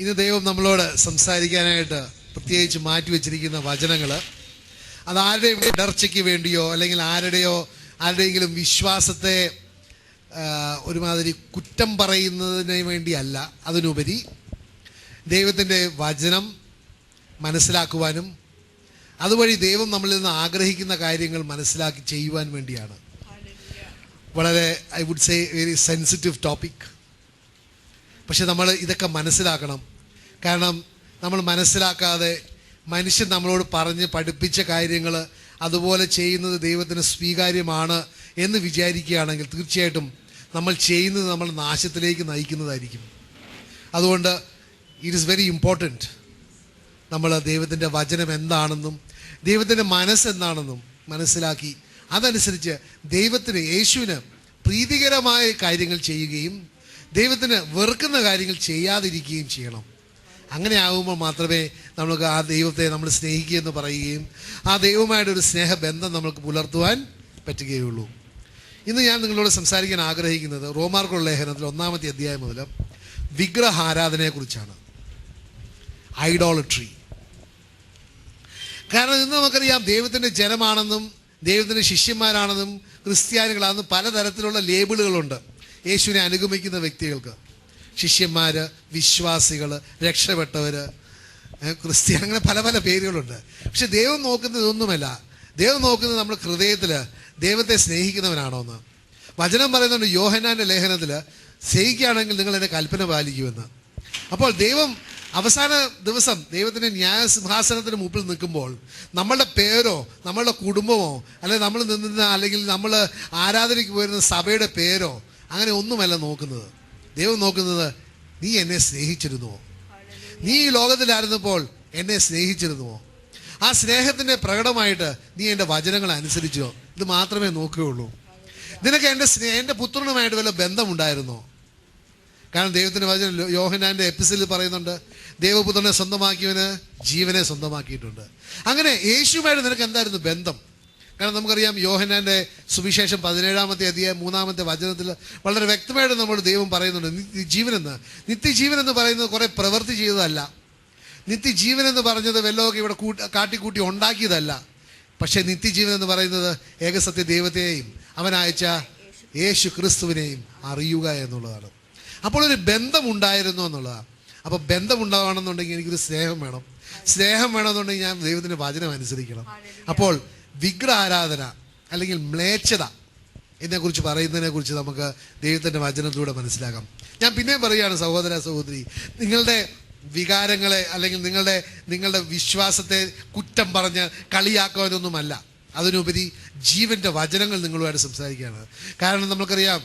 ഇന്ന് ദൈവം നമ്മളോട് സംസാരിക്കാനായിട്ട് പ്രത്യേകിച്ച് മാറ്റിവെച്ചിരിക്കുന്ന വചനങ്ങൾ അത് ആരുടെയും ഇടർച്ചയ്ക്ക് വേണ്ടിയോ അല്ലെങ്കിൽ ആരുടെയെങ്കിലും വിശ്വാസത്തെ ഒരുമാതിരി കുറ്റം പറയുന്നതിന് വേണ്ടിയല്ല. അതിനുപരി ദൈവത്തിൻ്റെ വചനം മനസ്സിലാക്കുവാനും അതുവഴി ദൈവം നമ്മളിൽ നിന്ന് ആഗ്രഹിക്കുന്ന കാര്യങ്ങൾ മനസ്സിലാക്കി ചെയ്യുവാൻ വേണ്ടിയാണ്. വളരെ I would say very sensitive topic. പക്ഷെ നമ്മൾ ഇതൊക്കെ മനസ്സിലാക്കണം. കാരണം നമ്മൾ മനസ്സിലാക്കാതെ മനുഷ്യൻ നമ്മളോട് പറഞ്ഞ് പഠിപ്പിച്ച കാര്യങ്ങൾ അതുപോലെ ചെയ്യുന്നത് ദൈവത്തിന് സ്വീകാര്യമാണ് എന്ന് വിചാരിക്കുകയാണെങ്കിൽ തീർച്ചയായിട്ടും നമ്മൾ ചെയ്യുന്നത് നമ്മൾ നാശത്തിലേക്ക് നയിക്കുന്നതായിരിക്കും. അതുകൊണ്ട് ഇറ്റ് ഈസ് വെരി ഇമ്പോർട്ടൻറ്റ് നമ്മൾ ദൈവത്തിൻ്റെ വചനം എന്താണെന്നും ദൈവത്തിൻ്റെ മനസ്സെന്താണെന്നും മനസ്സിലാക്കി അതനുസരിച്ച് ദൈവത്തിന് യേശുവിന് പ്രീതികരമായ കാര്യങ്ങൾ ചെയ്യുകയും ദൈവത്തിന് വെറുക്കുന്ന കാര്യങ്ങൾ ചെയ്യാതിരിക്കുകയും ചെയ്യണം. അങ്ങനെ ആകുമ്പോൾ മാത്രമേ നമുക്ക് ആ ദൈവത്തെ നമ്മൾ സ്നേഹിക്കുകയെന്ന് പറയുകയും ആ ദൈവമായിട്ടൊരു സ്നേഹബന്ധം നമുക്ക് പുലർത്തുവാൻ പറ്റുകയുള്ളൂ. ഇന്ന് ഞാൻ നിങ്ങളോട് സംസാരിക്കാൻ ആഗ്രഹിക്കുന്നത് റോമാർക്കുള്ള ലേഖനത്തിൽ 1-ാമത്തെ അധ്യായം മുതൽ വിഗ്രഹാരാധനയെക്കുറിച്ചാണ്. ഐഡോളട്രി. കാരണം ഇന്ന് നമുക്കറിയാം ദൈവത്തിൻ്റെ ജനമാണെന്നും ദൈവത്തിൻ്റെ ശിഷ്യന്മാരാണെന്നും ക്രിസ്ത്യാനികളാണെന്നും പലതരത്തിലുള്ള ലേബിളുകളുണ്ട് യേശുവിനെ അനുഗമിക്കുന്ന വ്യക്തികൾക്ക്. ശിഷ്യന്മാർ, വിശ്വാസികൾ, രക്ഷപ്പെട്ടവർ, ക്രിസ്ത്യൻ, അങ്ങനെ പല പല പേരുകളുണ്ട്. പക്ഷെ ദൈവം നോക്കുന്നത് ഇതൊന്നുമല്ല. ദൈവം നോക്കുന്നത് നമ്മുടെ ഹൃദയത്തിൽ ദൈവത്തെ സ്നേഹിക്കുന്നവനാണോ എന്ന്. വചനം പറയുന്നുണ്ട് യോഹന്നാൻ്റെ ലേഖനത്തിൽ, സ്നേഹിക്കുകയാണെങ്കിൽ നിങ്ങൾ എൻ്റെ കൽപ്പന പാലിക്കുമെന്ന്. അപ്പോൾ ദൈവം അവസാന ദിവസം ദൈവത്തിൻ്റെ ന്യായസിംഹാസനത്തിന് മുമ്പിൽ നിൽക്കുമ്പോൾ നമ്മളുടെ പേരോ നമ്മളുടെ കുടുംബമോ അല്ലെങ്കിൽ നമ്മൾ ആരാധനയ്ക്ക് പോയിരുന്ന സഭയുടെ പേരോ അങ്ങനെ ഒന്നുമല്ല നോക്കുന്നത്. ദൈവം നോക്കുന്നത് നീ എന്നെ സ്നേഹിച്ചിരുന്നുവോ, നീ ഈ ലോകത്തിലായിരുന്നപ്പോൾ എന്നെ സ്നേഹിച്ചിരുന്നുവോ, ആ സ്നേഹത്തിൻ്റെ പ്രകടമായിട്ട് നീ എൻ്റെ വചനങ്ങൾ അനുസരിച്ചോ, ഇത് മാത്രമേ നോക്കുകയുള്ളൂ. നിനക്ക് എൻ്റെ പുത്രനുമായിട്ട് വല്ല ബന്ധമുണ്ടായിരുന്നോ? കാരണം ദൈവത്തിൻ്റെ വചനം യോഹന്നാൻ്റെ എപ്പിസോഡിൽ പറയുന്നുണ്ട്, ദൈവപുത്രനെ സ്വന്തമാക്കിയവന് ജീവനെ സ്വന്തമാക്കിയിട്ടുണ്ട്. അങ്ങനെ യേശുവുമായിട്ട് നിനക്ക് എന്തായിരുന്നു ബന്ധം? കാരണം നമുക്കറിയാം യോഹന്നാൻ്റെ സുവിശേഷം 17-ാമത്തെ അധ്യായം 3-ാമത്തെ വചനത്തിൽ വളരെ വ്യക്തമായിട്ട് നമ്മൾ ദൈവം പറയുന്നുണ്ട് നിത്യജീവൻ എന്ന് പറയുന്നത് കുറേ പ്രവൃത്തി ചെയ്തതല്ല. നിത്യജീവൻ എന്ന് പറഞ്ഞത് വല്ലതൊക്കെ ഇവിടെ കാട്ടിക്കൂട്ടി ഉണ്ടാക്കിയതല്ല. പക്ഷേ നിത്യജീവൻ എന്ന് പറയുന്നത് ഏകസത്യ ദൈവത്തെയും അവൻ അയച്ച യേശു ക്രിസ്തുവിനെയും അറിയുക എന്നുള്ളതാണ്. അപ്പോൾ ഒരു ബന്ധമുണ്ടായിരുന്നു എന്നുള്ളതാണ്. അപ്പോൾ ബന്ധമുണ്ടാകണമെന്നുണ്ടെങ്കിൽ എനിക്കൊരു സ്നേഹം വേണം. സ്നേഹം വേണമെന്നുണ്ടെങ്കിൽ ഞാൻ ദൈവത്തിൻ്റെ വചനം അനുസരിക്കണം. അപ്പോൾ വിഗ്രഹാരാധന അല്ലെങ്കിൽ മ്ലേച്ഛത എന്നെക്കുറിച്ച് പറയുന്നതിനെക്കുറിച്ച് നമുക്ക് ദൈവത്തിൻ്റെ വചനത്തിലൂടെ മനസ്സിലാക്കാം. ഞാൻ പിന്നെയും പറയുകയാണ് സഹോദര സഹോദരി, നിങ്ങളുടെ വികാരങ്ങളെ അല്ലെങ്കിൽ നിങ്ങളുടെ വിശ്വാസത്തെ കുറ്റം പറഞ്ഞ് കളിയാക്കാനൊന്നുമല്ല. അതിനുപരി ജീവൻ്റെ വചനങ്ങൾ നിങ്ങളുമായിട്ട് സംസാരിക്കുകയാണ്. കാരണം നമുക്കറിയാം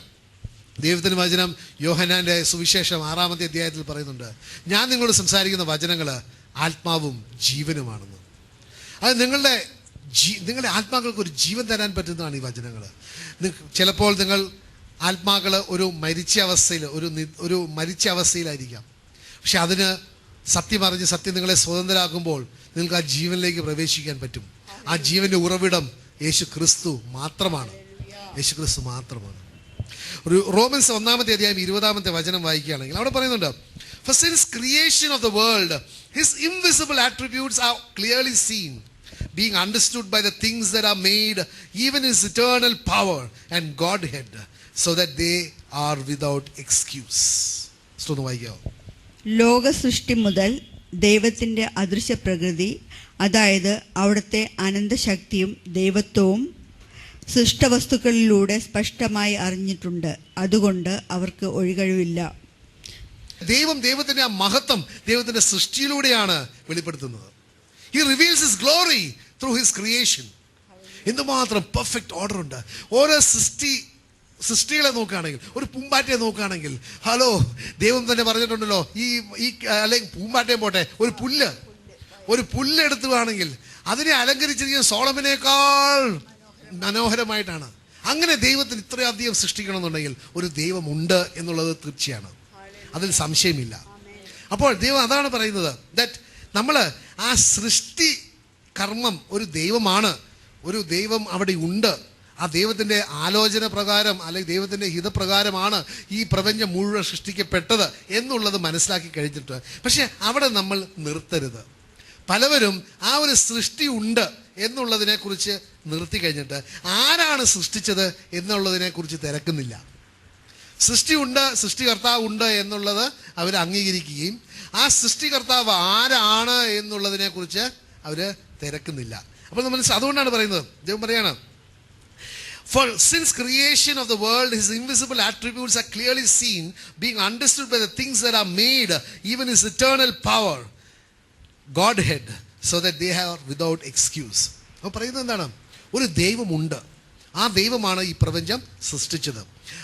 ദൈവത്തിൻ്റെ വചനം യോഹന്നാൻ്റെ സുവിശേഷം 6-ാമത്തെ അധ്യായത്തിൽ പറയുന്നുണ്ട്, ഞാൻ നിങ്ങളോട് സംസാരിക്കുന്ന വചനങ്ങൾ ആത്മാവും ജീവനുമാണെന്ന്. അത് നിങ്ങളുടെ ആത്മാക്കൾക്ക് ഒരു ജീവൻ തരാൻ പറ്റുന്നതാണ് ഈ വചനങ്ങൾ. ചിലപ്പോൾ നിങ്ങൾ ആത്മാക്കൾ ഒരു മരിച്ച അവസ്ഥയിലായിരിക്കാം. പക്ഷെ അതിന് സത്യം അറിഞ്ഞ് സത്യം നിങ്ങളെ സ്വതന്ത്രരാക്കുമ്പോൾ നിങ്ങൾക്ക് ആ ജീവനിലേക്ക് പ്രവേശിക്കാൻ പറ്റും. ആ ജീവൻ്റെ ഉറവിടം യേശു ക്രിസ്തു മാത്രമാണ്. റോമൻസ് 1-ാമത്തെ അധ്യായം 20-ാമത്തെ വചനം വായിക്കുകയാണെങ്കിൽ അവിടെ പറയുന്നുണ്ട്, For since creation of the world, his invisible attributes are clearly seen, being understood by the things that are made, even his eternal power and Godhead, so that they are without excuse. ലോക സൃഷ്ടി മുതൽ ദൈവത്തിൻ്റെ അദൃശ്യ പ്രകൃതി, അതായത് അവിടുത്തെ അനന്തശക്തിയും ദൈവത്വവും സൃഷ്ടവസ്തുക്കളിലൂടെ സ്പഷ്ടമായി അറിഞ്ഞിട്ടുണ്ട്. അതുകൊണ്ട് അവർക്ക് ഒഴികഴിവില്ല. ദൈവത്തിന്റെ ആ മഹത്വം ദൈവത്തിന്റെ സൃഷ്ടിയിലൂടെയാണ് വെളിപ്പെടുത്തുന്നത്. He reveals his glory through his creation. എന്തുമാത്രം പെർഫെക്റ്റ് ഓർഡർ ഉണ്ട്. ഓരോ സൃഷ്ടികളെ നോക്കുകയാണെങ്കിൽ, ഒരു പൂമ്പാറ്റയെ നോക്കുകയാണെങ്കിൽ, ഹലോ, ദൈവം തന്നെ പറഞ്ഞിട്ടുണ്ടല്ലോ, ഈ അല്ലെങ്കിൽ പൂമ്പാറ്റയും പോട്ടെ, ഒരു പുല്ല് എടുത്തുകയാണെങ്കിൽ അതിനെ അലങ്കരിച്ചിരിക്കുന്ന സോളമനേക്കാൾ മനോഹരമായിട്ടാണ്. അങ്ങനെ ദൈവത്തിന് ഇത്രയധികം സൃഷ്ടിക്കണമെന്നുണ്ടെങ്കിൽ ഒരു ദൈവമുണ്ട് എന്നുള്ളത് തീർച്ചയാണ്, അതിൽ സംശയമില്ല. അപ്പോൾ ദൈവം അതാണ് പറയുന്നത്, ദാറ്റ് നമ്മൾ ആ സൃഷ്ടി കർമ്മം ഒരു ദൈവമാണ്, ഒരു ദൈവം അവിടെ ഉണ്ട്. ആ ദൈവത്തിൻ്റെ ആലോചന പ്രകാരം അല്ലെങ്കിൽ ദൈവത്തിൻ്റെ ഹിതപ്രകാരമാണ് ഈ പ്രപഞ്ചം മുഴുവൻ സൃഷ്ടിക്കപ്പെട്ടത് എന്നുള്ളത് മനസ്സിലാക്കി കഴിഞ്ഞിട്ട്, പക്ഷെ അവിടെ നമ്മൾ നിർത്തരുത്. പലവരും ആ ഒരു സൃഷ്ടി ഉണ്ട് എന്നുള്ളതിനെക്കുറിച്ച് നിർത്തി കഴിഞ്ഞിട്ട് ആരാണ് സൃഷ്ടിച്ചത് എന്നുള്ളതിനെക്കുറിച്ച് തിരക്കുന്നില്ല. സൃഷ്ടിയുണ്ട്, സൃഷ്ടികർത്താവ് ഉണ്ട് എന്നുള്ളത് അവർ അംഗീകരിക്കുകയും ആ സൃഷ്ടികർത്താവ് ആരാണ് എന്നുള്ളതിനെക്കുറിച്ച് അവർ തിരക്കുന്നില്ല. അപ്പോൾ നമ്മൾ അതുകൊണ്ടാണ് പറയുന്നത്, ദൈവം പറയാണ്, For since creation of the world, his invisible attributes are clearly seen, being understood by the things that are made, even his eternal power, Godhead, so that they are without excuse. അപ്പോൾ പറയുന്നത് എന്താണ്? ഒരു ദൈവമുണ്ട്, ആ ദൈവമാണ് ഈ പ്രപഞ്ചം സൃഷ്ടിച്ചത്.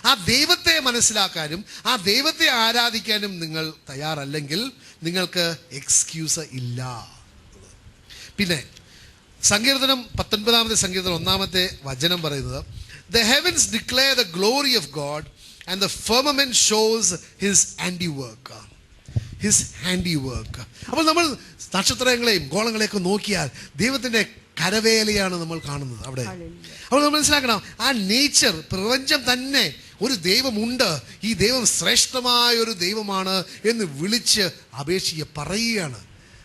ആ ദൈവത്തെ മനസ്സിലാക്കാനും ആ ദൈവത്തെ ആരാധിക്കാനും നിങ്ങൾ തയ്യാറല്ലെങ്കിൽ നിങ്ങൾക്ക് എക്സ്ക്യൂസ് ഇല്ല. പിന്നെ സങ്കീർത്തനം 19-ാമത്തെ സങ്കീർത്തനം 1-ാമത്തെ വചനം പറയുന്നത്, The heavens declare the glory of God and the firmament shows his handiwork. His handiwork. അപ്പോൾ നമ്മൾ നക്ഷത്രങ്ങളെയും ഗോളങ്ങളെയൊക്കെ നോക്കിയാൽ ദൈവത്തിൻ്റെ കരവേലയാണ് നമ്മൾ കാണുന്നത് അവിടെ. അപ്പോൾ നമ്മൾ മനസ്സിലാക്കണം, ആ നേച്ചർ, പ്രപഞ്ചം തന്നെ ഒരു ദൈവമുണ്ട്, ഈ ദൈവം ശ്രേഷ്ഠമായ ഒരു ദൈവമാണ് എന്ന് വിളിച്ച് അപേക്ഷിക്കുക, പറയുകയാണ്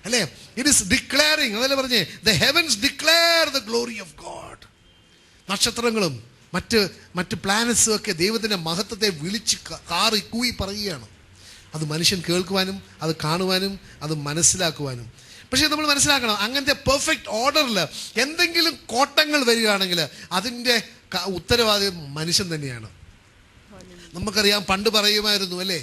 അല്ലേ. It is declaring. അതല്ലേ പറഞ്ഞേ, the heavens declare the glory of God. നക്ഷത്രങ്ങളും മറ്റ് പ്ലാനറ്റ്സും ഒക്കെ ദൈവത്തിൻ്റെ മഹത്വത്തെ വിളിച്ച് കാറി കൂയി പറയുകയാണ്. അത് മനുഷ്യൻ കേൾക്കുവാനും അത് കാണുവാനും അത് മനസ്സിലാക്കുവാനും. പക്ഷേ നമ്മൾ മനസ്സിലാക്കണം, അങ്ങനത്തെ പെർഫെക്റ്റ് ഓർഡറിൽ എന്തെങ്കിലും കോട്ടങ്ങൾ വരികയാണെങ്കിൽ അതിൻ്റെ ഉത്തരവാദിത്വം മനുഷ്യൻ തന്നെയാണ്. നമുക്കറിയാം, പണ്ട് പറയുമായിരുന്നു അല്ലേ,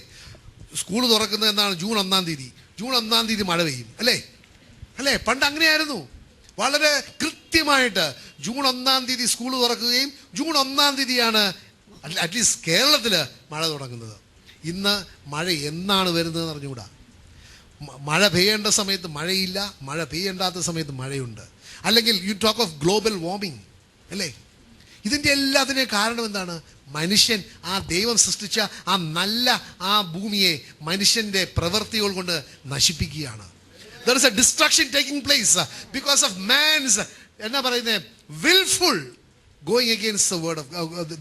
സ്കൂൾ തുറക്കുന്നത് എന്നാണ് ജൂൺ 1-ാം തീയതി. ജൂൺ 1-ാം തീയതി മഴ പെയ്യും അല്ലേ. പണ്ട് അങ്ങനെയായിരുന്നു. വളരെ കൃത്യമായിട്ട് ജൂൺ 1-ാം തീയതി സ്കൂൾ തുറക്കുകയും ജൂൺ 1-ാം തീയതിയാണ് അറ്റ്ലീസ്റ്റ് കേരളത്തിൽ മഴ തുടങ്ങുന്നത്. ഇന്ന് മഴ എന്നാണ് വരുന്നതെന്ന് അറിഞ്ഞുകൂടാ. മഴ പെയ്യേണ്ട സമയത്ത് മഴയില്ല, മഴ പെയ്യേണ്ടാത്ത സമയത്ത് മഴയുണ്ട്. അല്ലെങ്കിൽ you talk of global warming അല്ലേ. ഇതിൻ്റെ എല്ലാത്തിനും കാരണം എന്താണ്? മനുഷ്യൻ, ആ ദൈവം സൃഷ്ടിച്ച ആ നല്ല ആ ഭൂമിയെ മനുഷ്യൻ്റെ പ്രവൃത്തികൾ കൊണ്ട് നശിപ്പിക്കുകയാണ്. There is a destruction taking place because of man's, എന്നാ പറയുന്നത്, willful going against the word of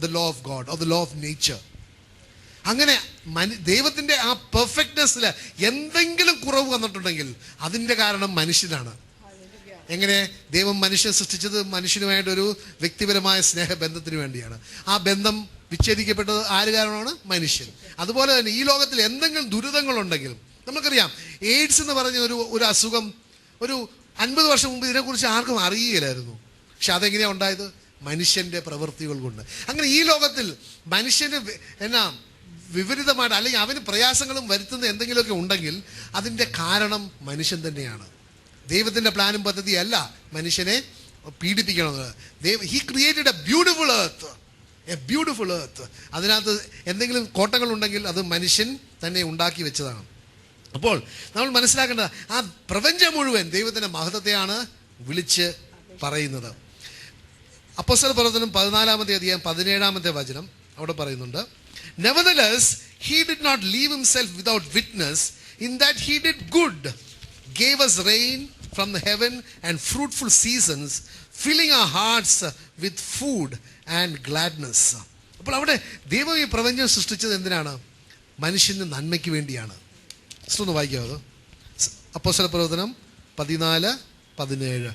the law of God or the law of nature. അങ്ങനെ ദൈവത്തിൻ്റെ ആ പെർഫെക്റ്റ്നെസ്സിൽ എന്തെങ്കിലും കുറവ് വന്നിട്ടുണ്ടെങ്കിൽ അതിൻ്റെ കാരണം മനുഷ്യനാണ്. എങ്ങനെ? ദൈവം മനുഷ്യനെ സൃഷ്ടിച്ചത് മനുഷ്യനുമായിട്ടൊരു വ്യക്തിപരമായ സ്നേഹബന്ധത്തിന് വേണ്ടിയാണ്. ആ ബന്ധം വിച്ഛേദിക്കപ്പെട്ടത് ആര് കാരണമാണ്? മനുഷ്യൻ. അതുപോലെ തന്നെ ഈ ലോകത്തിൽ എന്തെങ്കിലും ദുരിതങ്ങളുണ്ടെങ്കിലും, നമുക്കറിയാം എയ്ഡ്സ് എന്ന് പറഞ്ഞ ഒരു അസുഖം ഒരു 50 വർഷം മുമ്പ് ഇതിനെക്കുറിച്ച് ആർക്കും അറിയില്ലായിരുന്നു. പക്ഷെ അതെങ്ങനെയാണ് ഉണ്ടായത്? മനുഷ്യൻ്റെ പ്രവൃത്തികൾ കൊണ്ട്. അങ്ങനെ ഈ ലോകത്തിൽ മനുഷ്യന് വിപരീതമായിട്ട് അല്ലെങ്കിൽ അവന് പ്രയാസങ്ങളും വരുത്തുന്ന എന്തെങ്കിലുമൊക്കെ ഉണ്ടെങ്കിൽ അതിൻ്റെ കാരണം മനുഷ്യൻ തന്നെയാണ്. ദൈവത്തിൻ്റെ പ്ലാനും പദ്ധതിയല്ല മനുഷ്യനെ പീഡിപ്പിക്കണമെന്ന്. He created a beautiful earth. അതിനകത്ത് എന്തെങ്കിലും കോട്ടങ്ങളുണ്ടെങ്കിൽ അത് മനുഷ്യൻ തന്നെ ഉണ്ടാക്കി വെച്ചതാണ്. അപ്പോൾ നമ്മൾ മനസ്സിലാക്കേണ്ടത്, ആ പ്രപഞ്ചം മുഴുവൻ ദൈവത്തിൻ്റെ മഹത്വത്തെയാണ് വിളിച്ച് പറയുന്നത്. അപ്പോസ്തല പ്രവർത്തനം 14-ാമത്തെ അധ്യായം 17-ാമത്തെ വചനം അവിടെ പറയുന്നുണ്ട്, Nevertheless, he did not leave himself without witness, in that he did good, gave us rain from the heaven and fruitful seasons, filling our hearts with food and gladness. അപ്പോൾ അവിടെ ദൈവം ഈ പ്രപഞ്ചം സൃഷ്ടിച്ചത് എന്തിനാണ്? മനുഷ്യന് നന്മയ്ക്ക് വേണ്ടിയാണ്. ഒന്ന് വായിക്കാമോ അത്? അപ്പോസ്തല പ്രവർത്തനം 14:17.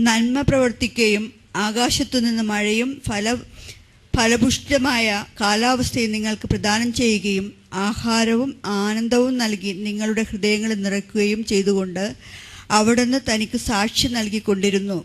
നന്മ പ്രവർത്തിക്കുകയും ആകാശത്തു നിന്ന് മഴയും ഫലപുഷ്ടമായ കാലാവസ്ഥയും നിങ്ങൾക്ക് പ്രദാനം ചെയ്യുകയും ആഹാരവും ആനന്ദവും നൽകി നിങ്ങളുടെ ഹൃദയങ്ങളെ നിറയ്ക്കുകയും ചെയ്തുകൊണ്ട് അവിടുന്ന് തനിക്ക് സാക്ഷി നൽകിക്കൊണ്ടിരുന്നു.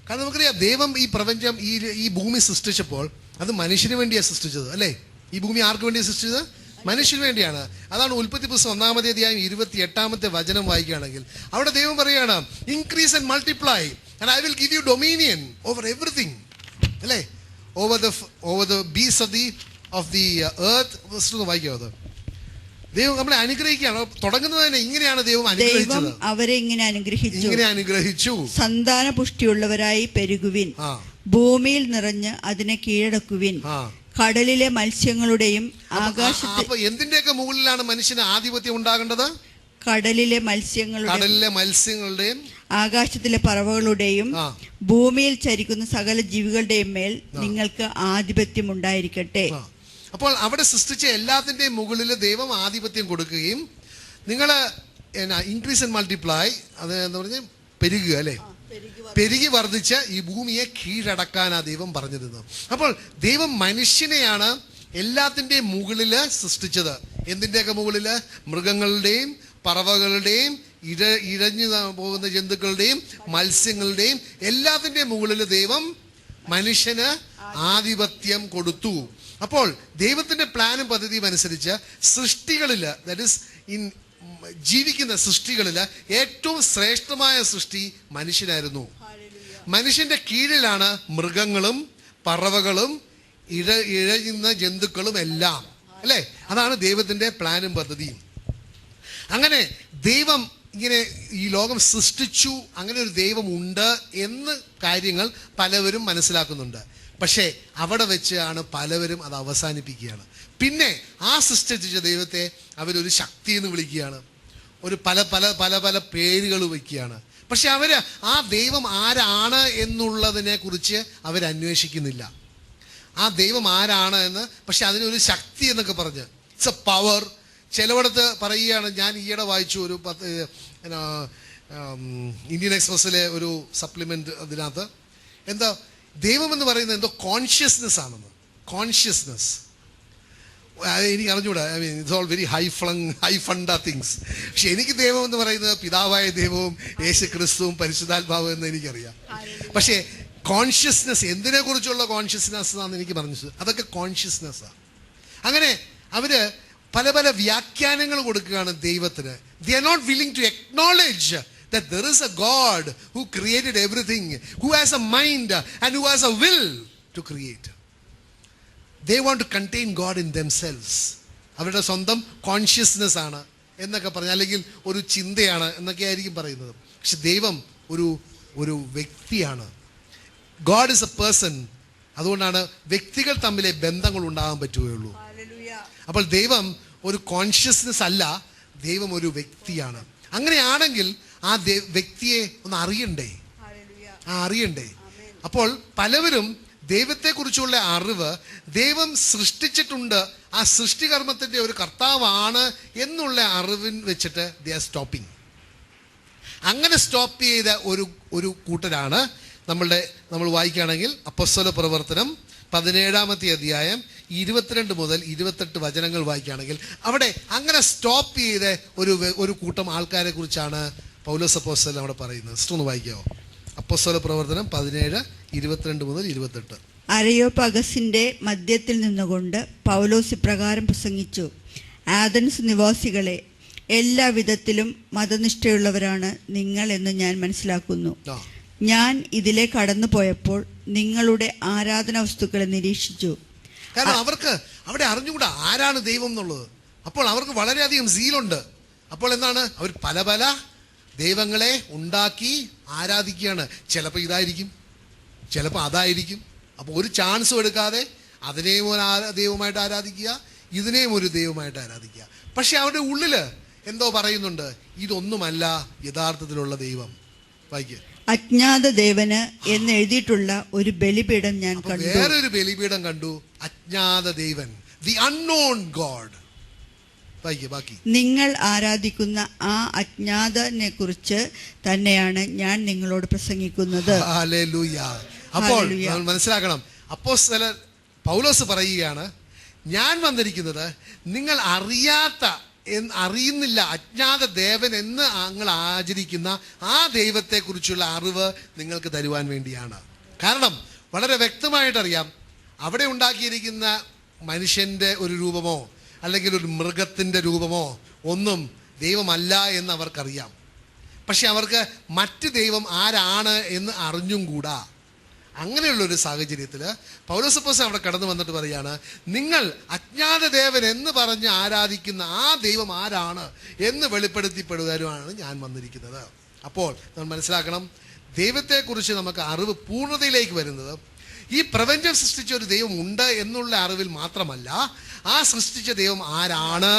കാരണം നമുക്കറിയാം, ദൈവം ഈ പ്രപഞ്ചം ഈ ഭൂമി സൃഷ്ടിച്ചപ്പോൾ അത് മനുഷ്യന് വേണ്ടിയാണ് സൃഷ്ടിച്ചത് അല്ലേ. ഈ ഭൂമി ആർക്ക് വേണ്ടിയാണ് സൃഷ്ടിച്ചത്? മനുഷ്യന് വേണ്ടിയാണ്. അതാണ് ഉൽപ്പത്തി പുസ്തകം 1-ാമത്തെ അധ്യായം 28-ാമത്തെ വചനം വായിക്കുകയാണെങ്കിൽ അവിടെ ദൈവം പറയുകയാണ്, increase and multiply and I will give you dominion over everything, അല്ലേ, over the beasts of the earth. വായിക്കാവത്? ദൈവം നമ്മളെ അനുഗ്രഹിക്കുകയാണ്. തുടങ്ങുന്നത് തന്നെ ഇങ്ങനെയാണ്. ദൈവം അവരെ ഇങ്ങനെ അനുഗ്രഹിച്ചു, സന്താന പുഷ്ടിയുള്ളവരായി പെരുകുവിൻ, ഭൂമിയിൽ നിറഞ്ഞ് അതിനെ കീഴടക്കുവിൻ, കടലിലെ മത്സ്യങ്ങളുടെയും ആകാശത്തെ. അപ്പൊ എന്തിന്റെയൊക്കെ മുകളിലാണ് മനുഷ്യന് ആധിപത്യം ഉണ്ടാകേണ്ടത്? കടലിലെ മത്സ്യങ്ങളുടെയും ആകാശത്തിലെ പറവകളുടെയും ഭൂമിയിൽ ചരിക്കുന്ന സകല ജീവികളുടെയും മേൽ നിങ്ങൾക്ക് ആധിപത്യം ഉണ്ടായിരിക്കട്ടെ. അപ്പോൾ അവിടെ സൃഷ്ടിച്ച എല്ലാത്തിന്റെയും മുകളിൽ ദൈവം ആധിപത്യം കൊടുക്കുകയും നിങ്ങൾ ഇൻക്രീസ് ആൻഡ് മൾട്ടിപ്ലൈ, അത് എന്താ പറഞ്ഞ പെരുകുക അല്ലേ, പെരുകി വർദ്ധിച്ച് ഈ ഭൂമിയെ കീഴടക്കാനാ ദൈവം പറഞ്ഞിരുന്നത്. അപ്പോൾ ദൈവം മനുഷ്യനെയാണ് എല്ലാത്തിൻ്റെയും മുകളിൽ സൃഷ്ടിച്ചത്. എന്തിൻ്റെയൊക്കെ മുകളിൽ? മൃഗങ്ങളുടെയും പറവകളുടെയും ഇഴഞ്ഞു പോകുന്ന ജന്തുക്കളുടെയും മത്സ്യങ്ങളുടെയും എല്ലാത്തിൻ്റെയും മുകളിൽ ദൈവം മനുഷ്യന് ആധിപത്യം കൊടുത്തു. അപ്പോൾ ദൈവത്തിന്റെ പ്ലാനും പദ്ധതിയും അനുസരിച്ച് സൃഷ്ടികളിൽ, ദാറ്റ് ഈസ് ഇൻ ജീവിക്കുന്ന സൃഷ്ടികളിൽ ഏറ്റവും ശ്രേഷ്ഠമായ സൃഷ്ടി മനുഷ്യനായിരുന്നു. മനുഷ്യന്റെ കീഴിലാണ് മൃഗങ്ങളും പറവകളും ഇഴയുന്ന ജന്തുക്കളും എല്ലാം, അല്ലേ? അതാണ് ദൈവത്തിന്റെ പ്ലാനും പദ്ധതിയും. അങ്ങനെ ദൈവം ഇങ്ങനെ ഈ ലോകം സൃഷ്ടിച്ചു, അങ്ങനെ ഒരു ദൈവം ഉണ്ട് എന്ന് കാര്യങ്ങൾ പലവരും മനസ്സിലാക്കുന്നുണ്ട്. പക്ഷേ അവിടെ വെച്ചാണ് പലവരും അത് അവസാനിപ്പിക്കുകയാണ്. പിന്നെ ആ സൃഷ്ടിച്ച ദൈവത്തെ അവരൊരു ശക്തി എന്ന് വിളിക്കുകയാണ്, ഒരു പല പല പല പല പേരുകൾ വയ്ക്കുകയാണ്. പക്ഷെ അവര് ആ ദൈവം ആരാണ് എന്നുള്ളതിനെ കുറിച്ച് അവരന്വേഷിക്കുന്നില്ല. ആ ദൈവം ആരാണ് എന്ന്, പക്ഷെ അതിനൊരു ശക്തി എന്നൊക്കെ പറഞ്ഞ് ഇറ്റ്സ് എ പവർ. ചിലയിടത്ത് പറയുകയാണ്, ഞാൻ ഈയിടെ വായിച്ചു ഒരു ഇന്ത്യൻ എക്സ്പ്രസ്സിലെ ഒരു സപ്ലിമെന്റ്, അതിനകത്ത് എന്താ ദൈവം എന്ന് പറയുന്നത് എന്തോ കോൺഷ്യസ്നെസ് ആണെന്ന്. കോൺഷ്യസ്നെസ് എനിക്ക് അറിഞ്ഞൂടാ. I mean it's all very high Funtouch things. പക്ഷെ എനിക്ക് ദൈവം എന്ന് പറയുന്നത് പിതാവായ ദൈവവും യേശു ക്രിസ്തുവും പരിശുദ്ധാത്മാവും എന്ന് എനിക്കറിയാം. പക്ഷേ കോൺഷ്യസ്നെസ്, എന്തിനെ കുറിച്ചുള്ള കോൺഷ്യസ്നെസ് ആണെന്ന് എനിക്ക് പറഞ്ഞത്, അതൊക്കെ കോൺഷ്യസ്നെസ്സാണ്. അങ്ങനെ അവര് പല പല വ്യാഖ്യാനങ്ങൾ കൊടുക്കുകയാണ് ദൈവത്തിന്. They are not willing to acknowledge that there is a God who created everything, who has a mind and who has a will to create. They want to contain God in themselves. അവരുടെ സ്വന്തം consciousness ആണ് എന്നൊക്കെ പറഞ്ഞ, അല്ലെങ്കിൽ ഒരു ചിന്തയാണ് എന്നൊക്കെ ആയിരിക്കും പറയുന്നത്. പക്ഷെ ദൈവം ഒരു വ്യക്തിയാണ്. God is a person. അതുകൊണ്ടാണ് വ്യക്തികൾ തമ്മിലെ ബന്ധങ്ങൾ ഉണ്ടാകാൻ പറ്റുകയുള്ളൂ. അപ്പോൾ ദൈവം ഒരു കോൺഷ്യസ്നെസ് അല്ല, ദൈവം ഒരു വ്യക്തിയാണ്. അങ്ങനെയാണെങ്കിൽ ആ വ്യക്തിയെ ഒന്ന് അറിയണ്ടേ. അപ്പോൾ പലവരും ദൈവത്തെക്കുറിച്ചുള്ള അറിവ്, ദൈവം സൃഷ്ടിച്ചിട്ടുണ്ട്, ആ സൃഷ്ടികർമ്മത്തിന്റെ ഒരു കർത്താവാണ് എന്നുള്ള അറിവിൻ വെച്ചിട്ട് ദേ ആർ സ്റ്റോപ്പിംഗ്. അങ്ങനെ സ്റ്റോപ്പ് ചെയ്ത ഒരു കൂട്ടരാണ് നമ്മൾ വായിക്കുകയാണെങ്കിൽ അപ്പോസ്തല പ്രവർത്തനം 17-ാമത്തെ അധ്യായം 22 മുതൽ 28 വചനങ്ങൾ വായിക്കുകയാണെങ്കിൽ അവിടെ അങ്ങനെ സ്റ്റോപ്പ് ചെയ്ത ഒരു കൂട്ടം ആൾക്കാരെ കുറിച്ചാണ് പൗലോസ് അപ്പോസ്തലൻ അവിടെ പറയുന്നത്. ഒന്ന് വായിക്കാവോ? അപ്പോസ്തല പ്രവർത്തനം 17:22 മുതൽ 28. അരയോപഗസിന്റെ മധ്യത്തിൽ നിന്നുകൊണ്ട് പൗലോസ് ഇപ്രകാരം പ്രസംഗിച്ചു: ആഥൻസ് നിവാസികളെ, എല്ലാ വിധത്തിലും മതനിഷ്ഠയുള്ളവരാണ് നിങ്ങൾ എന്ന് ഞാൻ മനസ്സിലാക്കുന്നു. ഞാൻ ഇതിലെ കടന്നു പോയപ്പോൾ നിങ്ങളുടെ ആരാധന വസ്തുക്കളെ നിരീക്ഷിച്ചു. കാരണം അവർക്ക് അവിടെ അറിഞ്ഞുകൂടാ ആരാണ് ദൈവം എന്നുള്ളത്. അപ്പോൾ അവർക്ക് വളരെയധികം സീലുണ്ട്. അപ്പോൾ എന്താണ്, അവർ പല പല ദൈവങ്ങളെ ഉണ്ടാക്കി ആരാധിക്കുകയാണ്. ചിലപ്പോൾ ഇതായിരിക്കും, ചിലപ്പോൾ അതായിരിക്കും. അപ്പോൾ ഒരു ചാൻസും എടുക്കാതെ അതിനെയും ഒരു ദൈവമായിട്ട് ആരാധിക്കുക, ഇതിനെയും ഒരു ദൈവമായിട്ട് ആരാധിക്കുക. പക്ഷെ അവരുടെ ഉള്ളിൽ എന്തോ പറയുന്നുണ്ട്, ഇതൊന്നുമല്ല യഥാർത്ഥത്തിലുള്ള ദൈവം. വായിക്കുക. അജ്ഞാത ദേവന് എന്ന് എഴുതിയിട്ടുള്ള ഒരു ബലിപീഠം ഞാൻ കണ്ടു. വേറൊരു ബലിപീഠം കണ്ടു, അജ്ഞാത ദേവൻ, ദി അൺനോൺ ഗോഡ്. ബാക്കി നിങ്ങൾ ആരാധിക്കുന്ന ആ അജ്ഞാതനെ കുറിച്ച് തന്നെയാണ് ഞാൻ നിങ്ങളോട് പ്രസംഗിക്കുന്നത്. ഹല്ലേലൂയ. അപ്പോൾ നമ്മൾ മനസ്സിലാക്കണം, അപ്പോസ്തലൻ പൗലോസ് പറയുകയാണ്, ഞാൻ വന്നിരിക്കുന്നത് നിങ്ങൾ അറിയുന്നില്ല, അജ്ഞാത ദേവൻ എന്ന് നിങ്ങൾ ആചരിക്കുന്ന ആ ദൈവത്തെക്കുറിച്ചുള്ള അറിവ് നിങ്ങൾക്ക് തരുവാൻ വേണ്ടിയാണ്. കാരണം വളരെ വ്യക്തമായിട്ടറിയാം, അവിടെ ഉണ്ടാക്കിയിരിക്കുന്ന മനുഷ്യന്റെ ഒരു രൂപമോ അല്ലെങ്കിൽ ഒരു മൃഗത്തിൻ്റെ രൂപമോ ഒന്നും ദൈവമല്ല എന്ന് അവർക്കറിയാം. പക്ഷെ അവർക്ക് മറ്റ് ദൈവം ആരാണ് എന്ന് അറിഞ്ഞും കൂടാ. അങ്ങനെയുള്ളൊരു സാഹചര്യത്തിൽ പൗലോസ് അപ്പോസ്തലൻ അവിടെ കടന്നു വന്നിട്ട് പറയാണ്, നിങ്ങൾ അജ്ഞാത ദേവൻ എന്ന് പറഞ്ഞ് ആരാധിക്കുന്ന ആ ദൈവം ആരാണ് എന്ന് വെളിപ്പെടുത്തിപ്പെടുവാനാണ് ഞാൻ വന്നിരിക്കുന്നത്. അപ്പോൾ നമ്മൾ മനസ്സിലാക്കണം, ദൈവത്തെക്കുറിച്ച് നമുക്ക് അറിവ് പൂർണ്ണതയിലേക്ക് വരുന്നത് ഈ പ്രപഞ്ചം സൃഷ്ടിച്ച ഒരു ദൈവം ഉണ്ട് എന്നുള്ള അറിവിൽ മാത്രമല്ല, ആ സൃഷ്ടിച്ച ദൈവം ആരാണ്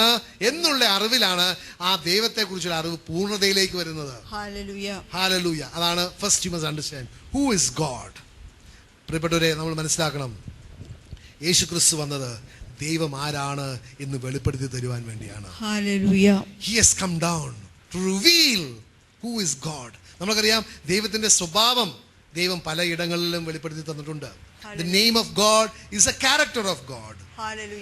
എന്നുള്ള അറിവിലാണ് ആ ദൈവത്തെക്കുറിച്ചുള്ള അറിവ് പൂർണ്ണതയിലേക്ക് വരുന്നത്. ഹല്ലേലൂയ. അതാണ് first you must understand who is God. പ്രിയപ്പെട്ടവരെ, നമ്മൾ മനസ്സിലാക്കണം, യേശു ക്രിസ്തു വന്നത് ദൈവം ആരാണ് എന്ന് വെളിപ്പെടുത്തി തരുവാൻ വേണ്ടിയാണ്. He has come down to reveal who is God. നമുക്കറിയാം ദൈവത്തിന്റെ സ്വഭാവം ദൈവം പലയിടങ്ങളിലും വെളിപ്പെടുത്തി തന്നിട്ടുണ്ട്. The name of God is a character of God.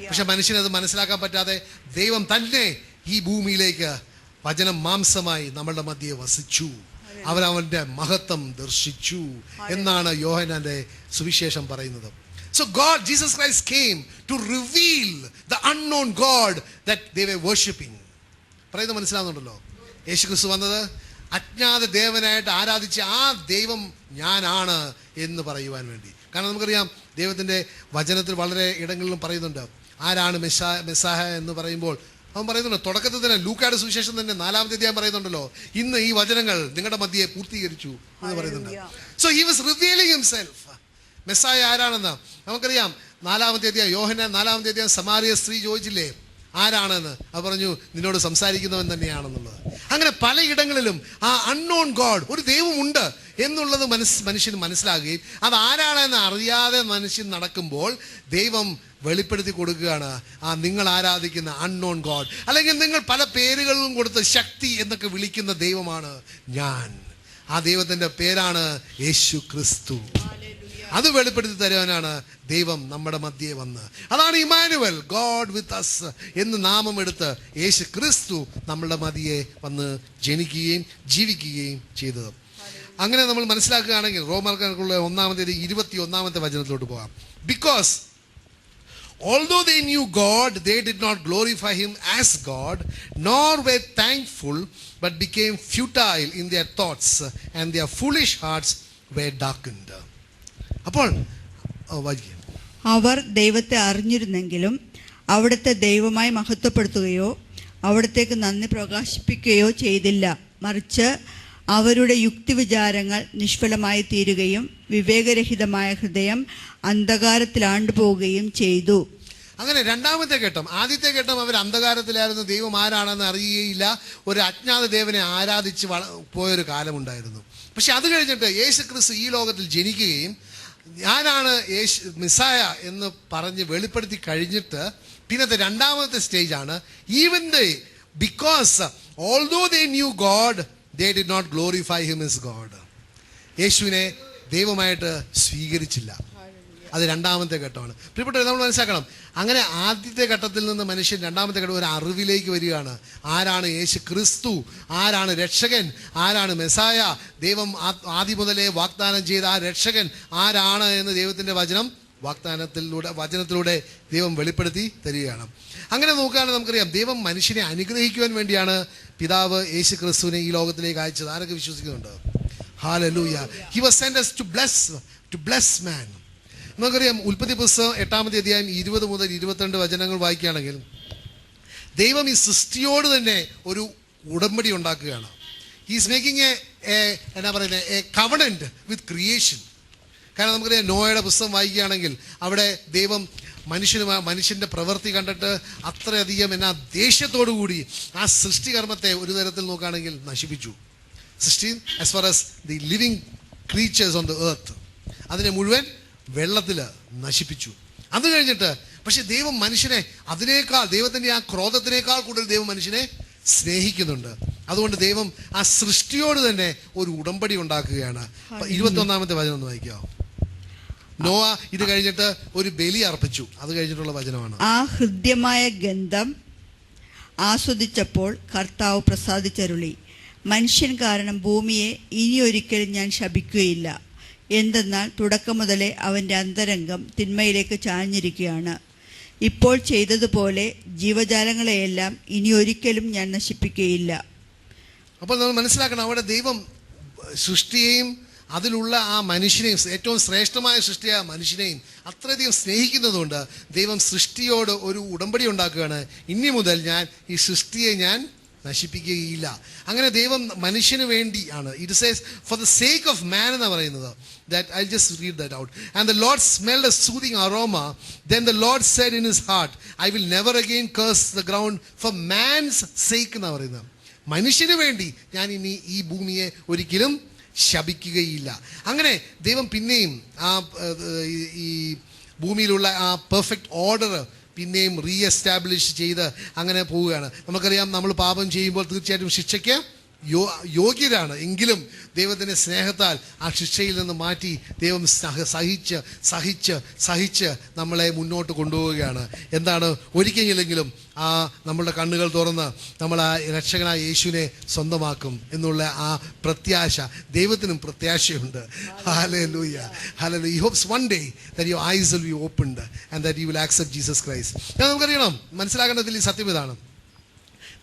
പക്ഷെ മനുഷ്യനത് മനസ്സിലാക്കാൻ പറ്റാതെ ദൈവം തന്നെ ഈ ഭൂമിയിലേക്ക് വചനം മാംസമായി നമ്മളുടെ മധ്യേ വസിച്ചു, അവന്റെ മഹത്വം ദർശിച്ചു എന്നാണ് യോഹന്നാന്റെ സുവിശേഷം പറയുന്നത്. So God, Jesus Christ came to reveal the unknown God that they were worshipping. പറയുന്നത് മനസ്സിലാവുന്നുണ്ടല്ലോ? യേശു ക്രിസ്തു വന്നത് അജ്ഞാത ദേവനായിട്ട് ആരാധിച്ച ആ ദൈവം ഞാനാണ് എന്ന് പറയുവാൻ വേണ്ടി. കാരണം നമുക്കറിയാം ദൈവത്തിൻ്റെ വചനത്തിൽ വളരെ ഇടങ്ങളിലും പറയുന്നുണ്ട് ആരാണ് മെസ്സാഹ എന്ന് പറയുമ്പോൾ അവൻ പറയുന്നുണ്ട്, തുടക്കത്തിൽ തന്നെ ലൂക്കായുടെ സുവിശേഷം തന്നെ 4-ാമത്തെ അധ്യായം പറയുന്നുണ്ടല്ലോ, ഇന്ന് ഈ വചനങ്ങൾ നിങ്ങളുടെ മധ്യയെ പൂർത്തീകരിച്ചു എന്ന് പറയുന്നുണ്ട്. So he was revealing himself. Messiah ആരാണെന്ന് നമുക്കറിയാം. 4-ാമത്തെ അധ്യായം യോഹന്നാൻ 4-ാമത്തെ അധ്യായം സമാരിയ സ്ത്രീ ചോദിച്ചില്ലേ ആരാണെന്ന്? അത് പറഞ്ഞു നിന്നോട് സംസാരിക്കുന്നവൻ തന്നെയാണെന്നുള്ളത്. അങ്ങനെ പലയിടങ്ങളിലും ആ അൺനോൺ ഗോഡ്, ഒരു ദൈവമുണ്ട് എന്നുള്ളത് മനുഷ്യന് മനസ്സിലാകുകയും അത് ആരാണെന്ന് അറിയാതെ മനുഷ്യൻ നടക്കുമ്പോൾ ദൈവം വെളിപ്പെടുത്തി കൊടുക്കുകയാണ് ആ നിങ്ങൾ ആരാധിക്കുന്ന അൺനോൺ ഗോഡ്, അല്ലെങ്കിൽ നിങ്ങൾ പല പേരുകളിലും കൊടുത്ത് ശക്തി എന്നൊക്കെ വിളിക്കുന്ന ദൈവമാണ് ഞാൻ. ആ ദൈവത്തിൻ്റെ പേരാണ് യേശു ക്രിസ്തു. അത് വെളിപ്പെടുത്തി തരുവാനാണ് ദൈവം നമ്മുടെ മധ്യേ വന്ന്. അതാണ് ഇമ്മാനുവൽ, ഗോഡ് വിത്ത് അസ് എന്ന് നാമം എടുത്ത് യേശു ക്രിസ്തു നമ്മളുടെ മധ്യേ വന്ന് ജനിക്കുകയും ജീവിക്കുകയും ചെയ്തത്. അങ്ങനെ നമ്മൾ മനസ്സിലാക്കുകയാണെങ്കിൽ റോമർക്കുള്ള 1-ാമത്തെ 21-ാമത്തെ വചനത്തിലോട്ട് പോകാം. Because although they knew God, they did not glorify him as God, nor were thankful, but became futile in their thoughts, and their foolish hearts were darkened. അപ്പോൾ അവർ ദൈവത്തെ അറിഞ്ഞിരുന്നെങ്കിലും അവിടുത്തെ ദൈവമായി മഹത്വപ്പെടുത്തുകയോ അവിടത്തേക്ക് നന്ദി പ്രകാശിപ്പിക്കുകയോ ചെയ്തില്ല. മറിച്ച് അവരുടെ യുക്തിവിചാരങ്ങൾ നിഷ്ഫലമായി തീരുകയും വിവേകരഹിതമായ ഹൃദയം അന്ധകാരത്തിലാണ്ടുപോവുകയും ചെയ്തു. അങ്ങനെ രണ്ടാമത്തെ ഘട്ടം, ആദ്യത്തെ ഘട്ടം അവർ അന്ധകാരത്തിലായിരുന്നു, ദൈവം ആരാണെന്ന് അറിയുകയില്ല, ഒരു അജ്ഞാത ദേവനെ ആരാധിച്ച് പോയൊരു കാലമുണ്ടായിരുന്നു. പക്ഷെ അത് കഴിഞ്ഞിട്ട് യേശു ക്രിസ്തു ഈ ലോകത്തിൽ ജനിക്കുകയും ഞാനാണ് മെസ്സായ എന്ന് പറഞ്ഞ് വെളിപ്പെടുത്തി കഴിഞ്ഞിട്ട് പിന്നത്തെ രണ്ടാമത്തെ സ്റ്റേജാണ് even they because although they knew God they did not glorify him as God. യേശുവിനെ ദൈവമായിട്ട് സ്വീകരിച്ചില്ല. അത് രണ്ടാമത്തെ ഘട്ടമാണ്. പ്രിയപ്പെട്ടവരെ, നമ്മൾ മനസ്സിലാക്കണം, അങ്ങനെ ആദ്യത്തെ ഘട്ടത്തിൽ നിന്ന് മനുഷ്യൻ രണ്ടാമത്തെ ഘട്ടം ഒരു അറിവിലേക്ക് വരികയാണ്. ആരാണ് യേശു ക്രിസ്തു, ആരാണ് രക്ഷകൻ, ആരാണ് മെസ്സായ, ദൈവം ആദ്യം മുതലേ വാഗ്ദാനം ചെയ്ത ആ രക്ഷകൻ ആരാണ് എന്ന് ദൈവത്തിൻ്റെ വചനത്തിലൂടെ ദൈവം വെളിപ്പെടുത്തി തരികയാണ്. അങ്ങനെ നോക്കുകയാണെങ്കിൽ നമുക്കറിയാം ദൈവം മനുഷ്യനെ അനുഗ്രഹിക്കുവാൻ വേണ്ടിയാണ് പിതാവ് യേശു ക്രിസ്തുവിനെ ഈ ലോകത്തിലേക്ക് അയച്ചത്. ആരൊക്കെ വിശ്വസിക്കുന്നുണ്ട്? Hallelujah. He was sent us to bless man. നമുക്കറിയാം ഉൽപ്പത്തി പുസ്തകം 8-ാമത്തെ അധ്യായം 20 മുതൽ 22 വചനങ്ങൾ വായിക്കുകയാണെങ്കിൽ ദൈവം ഈ സൃഷ്ടിയോട് തന്നെ ഒരു ഉടമ്പടി ഉണ്ടാക്കുകയാണ്. He's making A covenant with creation. കാരണം നമുക്കറിയാം നോയയുടെ പുസ്തകം വായിക്കുകയാണെങ്കിൽ അവിടെ ദൈവം മനുഷ്യൻ്റെ പ്രവൃത്തി കണ്ടിട്ട് അത്രയധികം ദേഷ്യത്തോടു കൂടി ആ സൃഷ്ടികർമ്മത്തെ ഒരു തരത്തിൽ നോക്കുകയാണെങ്കിൽ നശിപ്പിച്ചു. സൃഷ്ടി as far as the living creatures on the earth അതിനെ മുഴുവൻ വെള്ളത്തിൽ നശിപ്പിച്ചു. അത് കഴിഞ്ഞിട്ട് പക്ഷെ ദൈവം മനുഷ്യനെ ദൈവത്തിൻ്റെ ആ ക്രോധത്തിനേക്കാൾ കൂടുതൽ ദൈവം മനുഷ്യനെ സ്നേഹിക്കുന്നുണ്ട്. അതുകൊണ്ട് ദൈവം ആ സൃഷ്ടിയോട് തന്നെ ഒരു ഉടമ്പടി ഉണ്ടാക്കുകയാണ്. 21-ാമത്തെ വചനം ഒന്ന് വായിക്കാമോ? നോവ ഇത് കഴിഞ്ഞിട്ട് ഒരു ബലി അർപ്പിച്ചു. അത് കഴിഞ്ഞിട്ടുള്ള വചനമാണ്. ആ ഹൃദ്യമായ ഗന്ധം ആസ്വദിച്ചപ്പോൾ കർത്താവ് പ്രസാദിച്ചരുളി, മനുഷ്യൻ കാരണം ഭൂമിയെ ഇനിയൊരിക്കലും ഞാൻ ശപിക്കുകയില്ല. എന്തെന്നാൽ തുടക്കം മുതലേ അവൻ്റെ അന്തരംഗം തിന്മയിലേക്ക് ചാഞ്ഞിരിക്കുകയാണ്. ഇപ്പോൾ ചെയ്തതുപോലെ ജീവജാലങ്ങളെയെല്ലാം ഇനിയൊരിക്കലും ഞാൻ നശിപ്പിക്കുകയില്ല. അപ്പോൾ നമ്മൾ മനസ്സിലാക്കണം, അവിടെ ദൈവം സൃഷ്ടിയെയും അതിലുള്ള ആ മനുഷ്യനെയും, ഏറ്റവും ശ്രേഷ്ഠമായ സൃഷ്ടിയായ മനുഷ്യനെയും അത്രയധികം സ്നേഹിക്കുന്നതുകൊണ്ട് ദൈവം സൃഷ്ടിയോട് ഒരു ഉടമ്പടി ഉണ്ടാക്കുകയാണ്. ഇനി മുതൽ ഞാൻ ഈ സൃഷ്ടിയെ ഞാൻ നശിപ്പിക്കുകയില്ല. അങ്ങനെ ദൈവം മനുഷ്യന് വേണ്ടിയാണ്. It says for the sake of മാൻ എന്ന് പറയുന്നത്. That I'll just read that out. And the Lord smelled a soothing aroma. Then the Lord said in his heart, I will never again curse the ground for man's sake എന്ന് പറയുന്നത്. മനുഷ്യന് വേണ്ടി ഞാൻ ഇനി ഈ ഭൂമിയെ ഒരിക്കലും ശപിക്കുകയില്ല. അങ്ങനെ ദൈവം പിന്നെയും ഈ ഭൂമിയിലുള്ള ആ പെർഫെക്റ്റ് ഓർഡർ പിന്നെയും റീഎസ്റ്റാബ്ലിഷ് ചെയ്ത് അങ്ങനെ പോവുകയാണ്. നമുക്കറിയാം, നമ്മൾ പാപം ചെയ്യുമ്പോൾ തീർച്ചയായിട്ടും ശിക്ഷയ്ക്ക് യോഗ്യരാണ്. എങ്കിലും ദൈവത്തിൻ്റെ സ്നേഹത്താൽ ആ ശിക്ഷയിൽ നിന്ന് മാറ്റി ദൈവം സഹിച്ച് സഹിച്ച് സഹിച്ച് നമ്മളെ മുന്നോട്ട് കൊണ്ടുപോവുകയാണ്. എന്താണ്, ഒരിക്കലെങ്കിലും ആ നമ്മളുടെ കണ്ണുകൾ തുറന്ന് നമ്മൾ ആ രക്ഷകനായ യേശുവിനെ സ്വന്തമാക്കും എന്നുള്ള ആ പ്രത്യാശ ദൈവത്തിനും പ്രത്യാശയുണ്ട്. Hallelujah, hallelujah. He hopes one day that your eyes will be opened and that you will accept Jesus Christ. നമുക്കറിയണം, മനസ്സിലാക്കേണ്ടതിൽ ഈ സത്യം ഇതാണ്.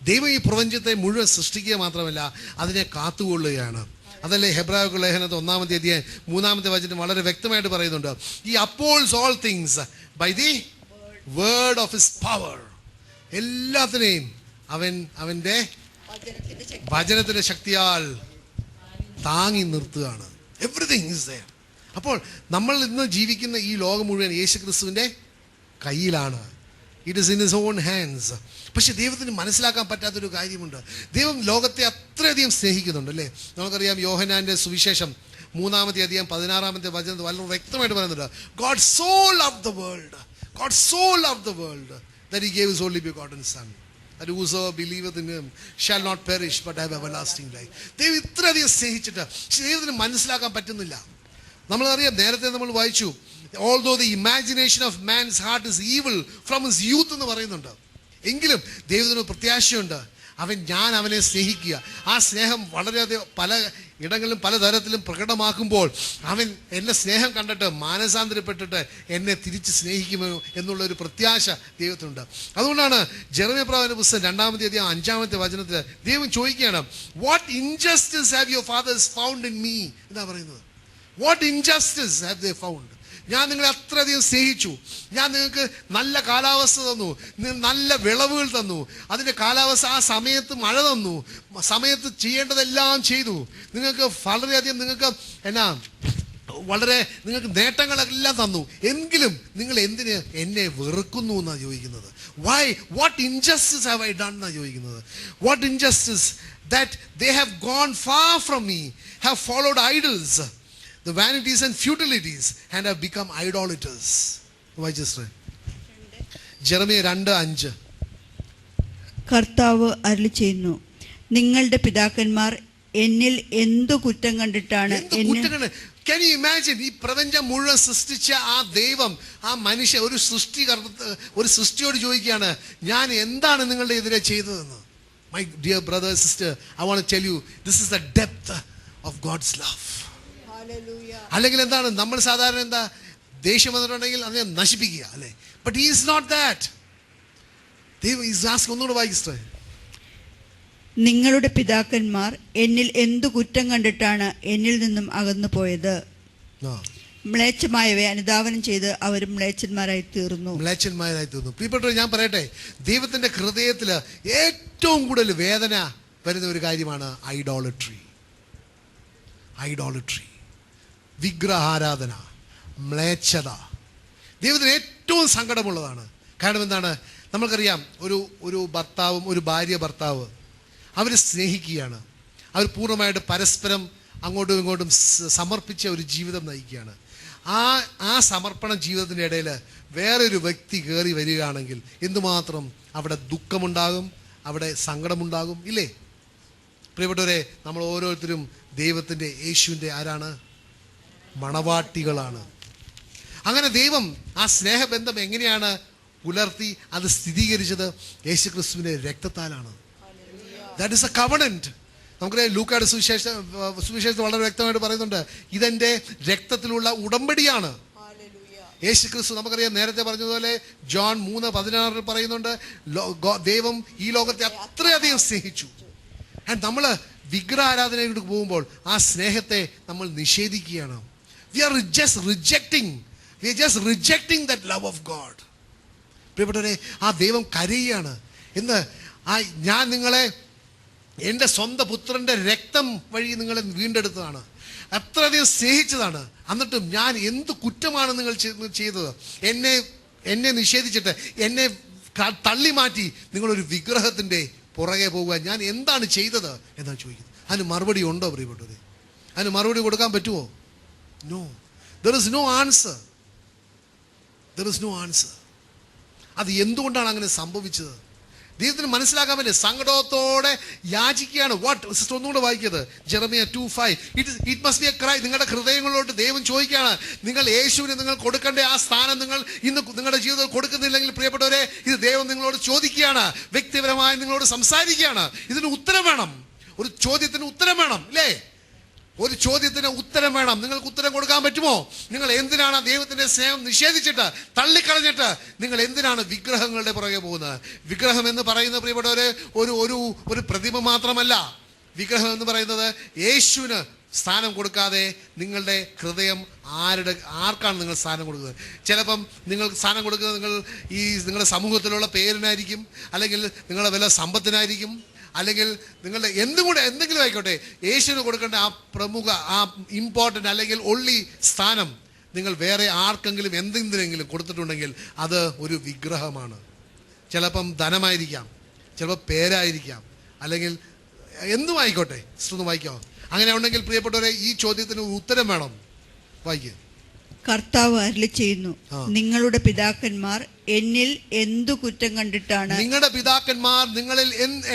ദൈവം ഈ പ്രപഞ്ചത്തെ മുഴുവൻ സൃഷ്ടിക്കുക മാത്രമല്ല, അതിനെ കാത്തുകൊള്ളുകയാണ്. അതല്ലേ ഹെബ്രായ ലേഖനത്തെ 1-ാമത്തെ അധ്യായം 3-ാമത്തെ വചനം വളരെ വ്യക്തമായിട്ട് പറയുന്നുണ്ട്. He upholds all things by the word of his power. എല്ലാത്തിനെയും അവൻ്റെ വചനത്തിൻ്റെ ശക്തിയാൽ താങ്ങി നിർത്തുകയാണ്. Everything is there. അപ്പോൾ നമ്മൾ ഇന്ന് ജീവിക്കുന്ന ഈ ലോകം മുഴുവൻ യേശുക്രിസ്തുവിൻ്റെ കയ്യിലാണ്. It is in his own hands. പക്ഷെ ദൈവത്തിന് മനസ്സിലാക്കാൻ പറ്റാത്തൊരു കാര്യമുണ്ട്. ദൈവം ലോകത്തെ അത്രയധികം സ്നേഹിക്കുന്നുണ്ട് അല്ലേ. നമുക്കറിയാം, യോഹന്നാൻ്റെ സുവിശേഷം 3-ാമത്തെ അധ്യായം 16-ാമത്തെ വചനത്തിൽ വളരെ വ്യക്തമായിട്ട് പറയുന്നുണ്ട്. God so loved the world, God so loved the world that he gave his only begotten son, that whosoever believeth in him shall not perish but have everlasting life. ദൈവം ഇത്രയധികം സ്നേഹിച്ചിട്ട് ദൈവത്തിന് മനസ്സിലാക്കാൻ പറ്റുന്നില്ല. നമ്മളറിയാം, നേരത്തെ നമ്മൾ വായിച്ചു, although the imagination of man's heart is evil from his youth എന്ന് പറയുന്നുണ്ട്. എങ്കിലും ദൈവത്തിന് പ്രത്യാശയുണ്ട്. ഞാൻ അവനെ സ്നേഹിക്കുക. ആ സ്നേഹം വളരെയധികം പല ഇടങ്ങളിലും പല തരത്തിലും പ്രകടമാക്കുമ്പോൾ അവൻ എന്നെ സ്നേഹം കണ്ടിട്ട് മാനസാന്തരപ്പെട്ടിട്ട് എന്നെ തിരിച്ച് സ്നേഹിക്കുമോ എന്നുള്ളൊരു പ്രത്യാശ ദൈവത്തിനുണ്ട്. അതുകൊണ്ടാണ് ജെറമ്യാ പ്രവാചകന്റെ പുസ്തകം 2-ാമത്തെ അധ്യായം 5-ാമത്തെ വചനത്തിൽ ദൈവം ചോദിക്കുകയാണ്, what injustice have your fathers found in me എന്നാ പറയുന്നത്. What injustice have they found. ഞാൻ നിങ്ങളെ അത്രയധികം സ്നേഹിച്ചു. ഞാൻ നിങ്ങൾക്ക് നല്ല കാലാവസ്ഥ തന്നു, നല്ല വിളവുകൾ തന്നു, അതിൻ്റെ കാലാവസ്ഥ ആ സമയത്ത് മഴ തന്നു, സമയത്ത് ചെയ്യേണ്ടതെല്ലാം ചെയ്തു. നിങ്ങൾക്ക് വളരെയധികം നിങ്ങൾക്ക് നേട്ടങ്ങളെല്ലാം തന്നു. എങ്കിലും നിങ്ങൾ എന്തിന് എന്നെ വെറുക്കുന്നു എന്നാണ് ചോദിക്കുന്നത്. Why, what injustice have I done എന്നാണ് ചോദിക്കുന്നത്. What injustice that they have gone far from me, have followed idols, the vanities and futilities, and have become idolaters. Jeremiah 2:5. കർത്താവ് അരുളിച്ചെയ്യുന്നു, നിങ്ങളുടെ പിതാക്കന്മാർ എന്നിൽ എന്തു കുറ്റം കണ്ടിട്ടാണ് Can you imagine? ഈ പ്രപഞ്ചം മുഴുവൻ സൃഷ്ടിച്ച ആ ദൈവം, ആ മനുഷ്യ ഒരു സൃഷ്ടിയോട് ചോദിക്കുകയാണ്, ഞാൻ എന്താണ് നിങ്ങളുടെ എതിരെ ചെയ്തതെന്ന്. My dear brother, sister, I want to tell you, this is the depth of God's love. അല്ലെങ്കിൽ എന്താണ്, നമ്മൾ സാധാരണ എന്താ, ദേഷ്യം വന്നിട്ടുണ്ടെങ്കിൽ അതിനെ നശിപ്പിക്കുക അല്ലേ. But he is not that. ദൈവം ഈസ് ആസ്കിങ്, ഒന്നുകൂടെ വായിക്കട്ടെ. നിങ്ങളുടെ പിതാക്കന്മാർ എന്നിൽ എന്തു കുറ്റം കണ്ടിട്ടാണ് എന്നിൽ നിന്നും അകന്നു പോയത്. മ്ലേച്ഛമായവയെ അനുധാവനം ചെയ്ത് അവർ മ്ലേച്ഛന്മാരായി തീർന്നു. പ്രിയപ്പെട്ടവരെ, ഞാൻ പറയട്ടെ, ദൈവത്തിന്റെ ഹൃദയത്തിൽ ഏറ്റവും കൂടുതൽ വേദന വരുന്ന ഒരു കാര്യമാണ് ഐഡോളട്രി. വിഗ്രഹാരാധന, മ്ലേച്ഛത ദൈവത്തിന് ഏറ്റവും സങ്കടമുള്ളതാണ്. കാരണം എന്താണ്, നമ്മൾക്കറിയാം, ഒരു ഭർത്താവും ഒരു ഭർത്താവ് അവർ സ്നേഹിക്കുകയാണ്. അവർ പൂർണ്ണമായിട്ട് പരസ്പരം അങ്ങോട്ടും ഇങ്ങോട്ടും സമർപ്പിച്ച ഒരു ജീവിതം നയിക്കുകയാണ്. ആ സമർപ്പണ ജീവിതത്തിൻ്റെ ഇടയിൽ വേറൊരു വ്യക്തി കയറി വരികയാണെങ്കിൽ എന്തുമാത്രം അവിടെ ദുഃഖമുണ്ടാകും, അവിടെ സങ്കടമുണ്ടാകും, ഇല്ലേ? പ്രിയപ്പെട്ടവരെ, നമ്മൾ ഓരോരുത്തരും ദൈവത്തിൻ്റെ, യേശുവിൻ്റെ ആരാണ്? മണവാട്ടികളാണ്. അങ്ങനെ ദൈവം ആ സ്നേഹബന്ധം എങ്ങനെയാണ് പുലർത്തി അത് സ്ഥിരീകരിച്ചത്? യേശുക്രിസ്തുവിന്റെ രക്തത്താലാണ്. That is a covenant. നമുക്കറിയാം, ലൂക്കായുടെ സുവിശേഷത്തിൽ വളരെ വ്യക്തമായിട്ട് പറയുന്നുണ്ട്, ഇതെന്റെ രക്തത്തിലുള്ള ഉടമ്പടിയാണ്. യേശുക്രിസ്തു, നമുക്കറിയാം, നേരത്തെ പറഞ്ഞതുപോലെ ജോൺ 3:16 പറയുന്നുണ്ട്, ദൈവം ഈ ലോകത്തെ അത്രയധികം സ്നേഹിച്ചു. ആൻഡ് നമ്മൾ വിഗ്രഹാരാധനയിലേക്ക് പോകുമ്പോൾ ആ സ്നേഹത്തെ നമ്മൾ നിഷേധിക്കുകയാണ്. We are just rejecting that love of God. പ്രിയപ്പെട്ടവരെ, ആ ദൈവം കരയുകയാണ്. ഞാൻ നിങ്ങളെ എൻ്റെ സ്വന്തം പുത്രൻ്റെ രക്തം വഴി നിങ്ങളെ വീണ്ടെടുത്തതാണ്, അത്രയധികം സ്നേഹിച്ചതാണ്. എന്നിട്ടും ഞാൻ എന്ത് കുറ്റമാണ് നിങ്ങൾ ചെയ്തത്? എന്നെ നിഷേധിച്ചിട്ട്, എന്നെ തള്ളി മാറ്റി നിങ്ങളൊരു വിഗ്രഹത്തിൻ്റെ പുറകെ പോകുക. ഞാൻ എന്താണ് ചെയ്തത് എന്നാണ് ചോദിക്കുന്നത്. അതിന് മറുപടി ഉണ്ടോ പ്രിയപ്പെട്ടവരെ? അതിന് മറുപടി കൊടുക്കാൻ പറ്റുമോ? No, there is no answer. There is no answer. അത് എന്തുകൊണ്ടാണ് അങ്ങനെ സംഭവിച്ചത്? ദൈവത്തിന് മനസ്സിലാക്കാൻ പറ്റില്ല. സങ്കടത്തോടെ യാചിക്കുകയാണ്. വാട്ട് സിസ്റ്റർ ഒന്നുകൂടെ വായിക്കത്, Jeremiah 2:5. It must be a cry. നിങ്ങളുടെ ഹൃദയങ്ങളിലോട്ട് ദൈവം ചോദിക്കുകയാണ്, നിങ്ങൾ യേശുവിന് നിങ്ങൾ കൊടുക്കേണ്ട ആ സ്ഥാനം നിങ്ങൾ ഇന്ന് നിങ്ങളുടെ ജീവിതത്തിൽ കൊടുക്കുന്നില്ലെങ്കിൽ പ്രിയപ്പെട്ടവരെ, ഇത് ദൈവം നിങ്ങളോട് ചോദിക്കുകയാണ്, വ്യക്തിപരമായി നിങ്ങളോട് സംസാരിക്കുകയാണ്. ഇതിന് ഉത്തരം വേണം. ഒരു ചോദ്യത്തിന് ഉത്തരം വേണം, അല്ലേ? ഒരു ചോദ്യത്തിന് ഉത്തരം വേണം. നിങ്ങൾക്ക് ഉത്തരം കൊടുക്കാൻ പറ്റുമോ? നിങ്ങൾ എന്തിനാണ് ദൈവത്തിന്റെ സ്നേഹം നിഷേധിച്ചിട്ട്, തള്ളിക്കളഞ്ഞിട്ട് നിങ്ങൾ എന്തിനാണ് വിഗ്രഹങ്ങളുടെ പുറകെ പോകുന്നത്? വിഗ്രഹം എന്ന് പറയുന്ന പ്രിയപ്പെട്ടവരെ ഒരു പ്രതിമ മാത്രമല്ല. വിഗ്രഹം എന്ന് പറയുന്നത് യേശുവിന് സ്ഥാനം കൊടുക്കാതെ നിങ്ങളുടെ ഹൃദയം ആർക്കാണ് നിങ്ങൾ സ്ഥാനം കൊടുക്കുന്നത്? ചിലപ്പം നിങ്ങൾ സ്ഥാനം കൊടുക്കുന്നത് നിങ്ങളുടെ സമൂഹത്തിലുള്ള പേരിനായിരിക്കും, അല്ലെങ്കിൽ നിങ്ങളുടെ വല്ല സമ്പത്തിനായിരിക്കും, അല്ലെങ്കിൽ നിങ്ങളുടെ എന്തെങ്കിലും ആയിക്കോട്ടെ. യേശുവിന് കൊടുക്കേണ്ട ആ പ്രമുഖ, ആ ഇമ്പോർട്ടൻ്റ് അല്ലെങ്കിൽ ഒള്ളി സ്ഥാനം നിങ്ങൾ വേറെ ആർക്കെങ്കിലും എന്തെങ്കിലും കൊടുത്തിട്ടുണ്ടെങ്കിൽ അത് ഒരു വിഗ്രഹമാണ്. ചിലപ്പം ധനമായിരിക്കാം, ചിലപ്പോൾ പേരായിരിക്കാം, അല്ലെങ്കിൽ എന്തും ആയിക്കോട്ടെ. ഒന്ന് വായിക്കാമോ? അങ്ങനെ ഉണ്ടെങ്കിൽ പ്രിയപ്പെട്ടവരെ, ഈ ചോദ്യത്തിന് ഉത്തരം വേണം. വായിക്കുക. കർത്താവ് അരുളി ചെയ്യുന്നു, നിങ്ങളുടെ പിതാക്കന്മാർ എന്നിൽ എന്തു കുറ്റം കണ്ടിട്ടാണ്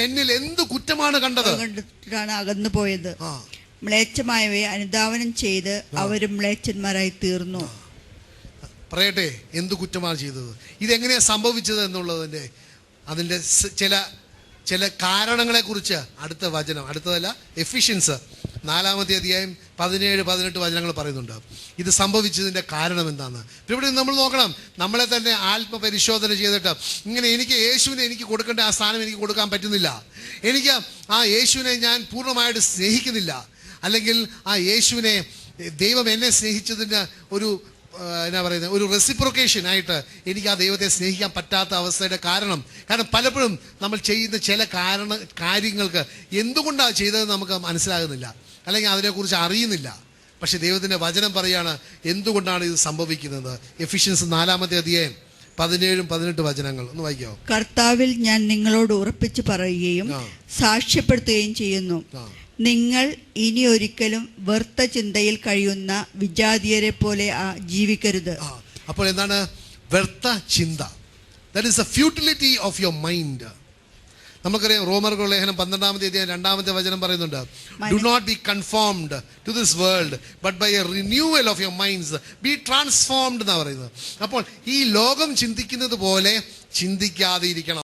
എന്നിൽ എന്ത് കുറ്റമാണ് കണ്ടിട്ടാണ് അകന്നു പോയത്? മ്ലേച്ഛമായവയെ അനുധാവനം ചെയ്ത് അവരും മ്ലേച്ഛന്മാരായി തീർന്നു. പറയട്ടെ, എന്ത് കുറ്റമാണ് ചെയ്തത്? ഇതെങ്ങനെയാ സംഭവിച്ചത് എന്നുള്ളതിൻ്റെ അതിൻ്റെ ചില കാരണങ്ങളെ കുറിച്ച് അടുത്തതല്ല, എഫിഷ്യൻസ് 4-ാമത്തെ അധ്യായം 17-18 വചനങ്ങൾ പറയുന്നുണ്ട്. ഇത് സംഭവിച്ചതിൻ്റെ കാരണം എന്താണെന്ന്. ഇവിടെ നമ്മൾ നോക്കണം. നമ്മളെ തന്നെ ആത്മപരിശോധന ചെയ്തിട്ട്, എനിക്ക് യേശുവിനെ എനിക്ക് കൊടുക്കേണ്ട ആ സ്ഥാനം എനിക്ക് കൊടുക്കാൻ പറ്റുന്നില്ല, എനിക്ക് ആ യേശുവിനെ ഞാൻ പൂർണ്ണമായിട്ട് സ്നേഹിക്കുന്നില്ല, അല്ലെങ്കിൽ ആ യേശുവിനെ ദൈവം എന്നെ സ്നേഹിച്ചതിന് ഒരു റെസിപ്രോക്കേഷൻ ആയിട്ട് എനിക്ക് ആ ദൈവത്തെ സ്നേഹിക്കാൻ പറ്റാത്ത അവസ്ഥയുടെ കാരണം പലപ്പോഴും നമ്മൾ ചെയ്യുന്ന ചില കാര്യങ്ങൾക്ക് എന്തുകൊണ്ടാണ് ചെയ്തതെന്ന് നമുക്ക് മനസ്സിലാകുന്നില്ല, അല്ലെങ്കിൽ അതിനെക്കുറിച്ച് അറിയുന്നില്ല. പക്ഷെ ദൈവത്തിൻ്റെ വചനം പറയാണ് എന്തുകൊണ്ടാണ് ഇത് സംഭവിക്കുന്നത്. എഫിഷ്യൻസ് 4-ാമത്തെ അധ്യായം 17-18 വചനങ്ങൾ ഒന്ന് വായിക്കാമോ? കർത്താവിൽ ഞാൻ നിങ്ങളോട് ഉറപ്പിച്ച് പറയുകയും സാക്ഷ്യപ്പെടുത്തുകയും ചെയ്യുന്നു, നിങ്ങൾ ഇനി ഒരിക്കലും വ്യർത്ഥ ചിന്തയിൽ കഴിയുന്ന വിജാതീയരെ പോലെ ജീവിക്കരുത്. അപ്പോൾ എന്താണ് വ്യർത്ഥ ചിന്ത? That is the futility of your mind. നമുക്കറിയാം, റോമർക്ക് ലേഖനം 12-ാമത്തെ അധ്യായം 2-ാമത്തെ വചനം പറയുന്നുണ്ട്, do not be conformed to this world but by a renewal of your minds be transformed എന്നാണ് പറയുന്നത്. അപ്പോൾ ഈ ലോകം ചിന്തിക്കുന്നത് പോലെ ചിന്തിക്കാതെ ഇരിക്കണം.